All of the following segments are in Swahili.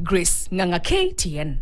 Grace Ng'ang'a, KTN.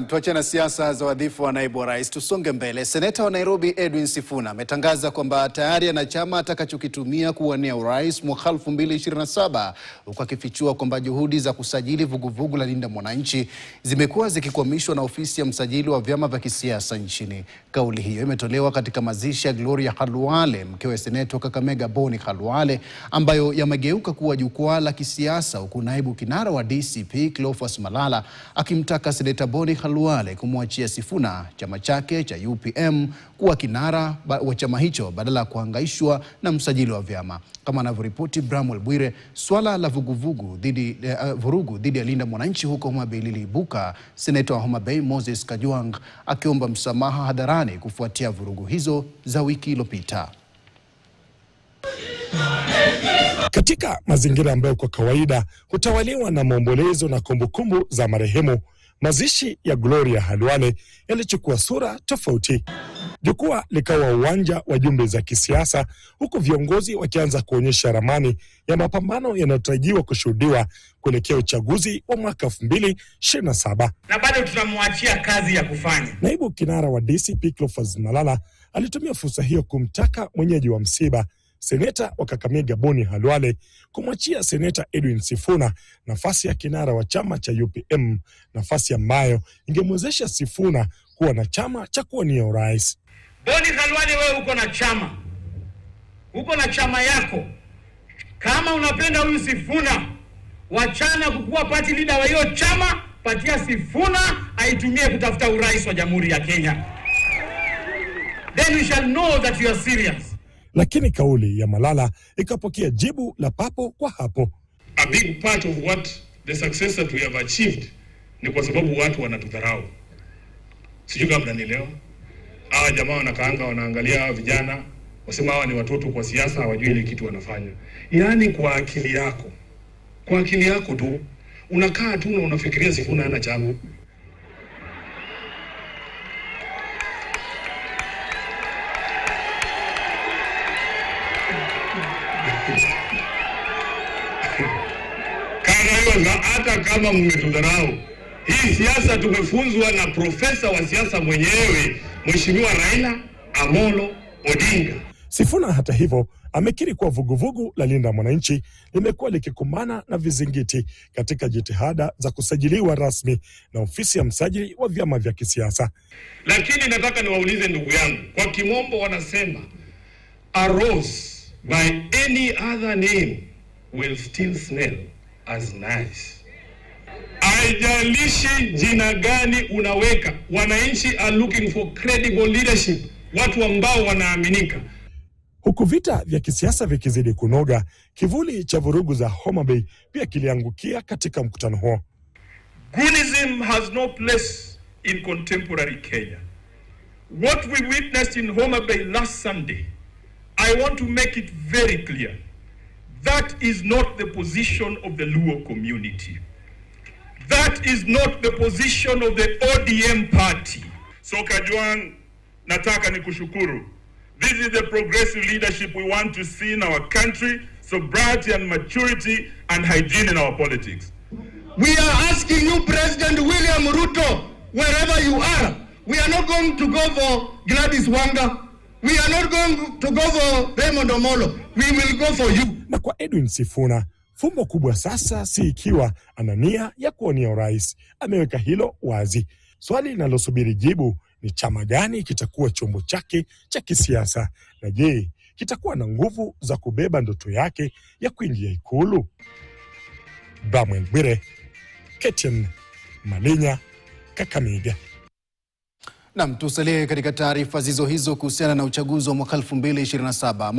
Tuache na siasa za wadhifa wa naibu wa rais, tusonge mbele. Seneta wa Nairobi Edwin Sifuna ametangaza kwamba tayari ana chama atakachokitumia kuwania urais mwaka 2027, huku akifichua kwamba juhudi za kusajili vuguvugu la Linda Mwananchi zimekuwa zikikwamishwa na ofisi ya msajili wa vyama vya kisiasa nchini. Kauli hiyo imetolewa katika mazishi ya Gloria Khalwale, mkewe seneta wa Kakamega Boni Khalwale, ambayo yamegeuka kuwa jukwaa la kisiasa, huku naibu kinara wa DCP Cleophas Malala akimtaka seneta Boni Khalwale kumwachia Sifuna chama chake cha UPM kuwa kinara wa chama hicho badala ya kuhangaishwa na msajili wa vyama. Kama anavyoripoti Bramwell Bwire, swala la vurugu dhidi ya Linda Mwananchi huko Homa Bay liliibuka, seneta wa Homa Bay Moses Kajwang akiomba msamaha hadharani kufuatia vurugu hizo za wiki iliyopita. Katika mazingira ambayo kwa kawaida hutawaliwa na maombolezo na kumbukumbu za marehemu, mazishi ya Gloria Khalwale yalichukua sura tofauti. Jukwaa likawa uwanja wa jumbe za kisiasa, huku viongozi wakianza kuonyesha ramani ya mapambano yanayotarajiwa kushuhudiwa kuelekea uchaguzi wa mwaka 2027. Na bado tunamwachia kazi ya kufanya. Naibu kinara wa DCP Cleophas Malala alitumia fursa hiyo kumtaka mwenyeji wa msiba, seneta wa Kakamega Boni Khalwale, kumwachia seneta Edwin Sifuna nafasi ya kinara wa chama cha UPM, nafasi ambayo ingemwezesha Sifuna kuwa na chama cha kuwania urais. Boni Khalwale, wewe uko na chama yako. Kama unapenda huyu Sifuna, wachana kukuwa party leader wa hiyo chama, patia Sifuna aitumie kutafuta urais wa Jamhuri ya Kenya. Then we shall know that you are serious. Lakini kauli ya Malala ikapokea jibu la papo kwa hapo. A big part of what the success that we have achieved ni kwa sababu watu wanatudharau. Sijui kama mnanielewa. Hawa jamaa wanakaanga wanaangalia vijana, wasema hawa ni watoto kwa siasa, hawajui ile kitu wanafanya. Yaani kwa akili yako tu unakaa tu na unafikiria Sifuna hana chama. Hata kama mmetudharau, hii siasa tumefunzwa na profesa wa siasa mwenyewe, Mheshimiwa Raila Amolo Odinga. Sifuna hata hivyo amekiri kuwa vuguvugu la Linda Mwananchi limekuwa likikumbana na vizingiti katika jitihada za kusajiliwa rasmi na ofisi ya msajili wa vyama vya kisiasa. Lakini nataka niwaulize ndugu yangu, kwa kimombo wanasema a rose by any other name will still smell as nice. Haijalishi jina gani unaweka, wananchi are looking for credible leadership, watu ambao wanaaminika. Huku vita vya kisiasa vikizidi kunoga, kivuli cha vurugu za Homa Bay pia kiliangukia katika mkutano huo. Goonism has no place in contemporary Kenya. What we witnessed in Homa Bay last Sunday, I want to make it very clear. That is not the position of the Luo community. That is not the position of the ODM party. So Kajwang, nataka nikushukuru. This is the progressive leadership we want to see in our country, sobriety and maturity and hygiene in our politics. We are asking you, President William Ruto, wherever you are, we are not going to go for Gladys Wanga. We are not going to go for Raymond Omolo. We will go for you. Na kwa Edwin Sifuna, fumbo kubwa sasa si ikiwa ana nia ya kuwania urais. Ameweka hilo wazi. Swali linalosubiri jibu ni chama gani kitakuwa chombo chake cha kisiasa, na je, kitakuwa na nguvu za kubeba ndoto yake ya kuingia Ikulu? Bramwell Bwire, KTN, Malinya, Kakamega. Tusalie katika taarifa hizo kuhusiana na uchaguzi wa mwaka 2027.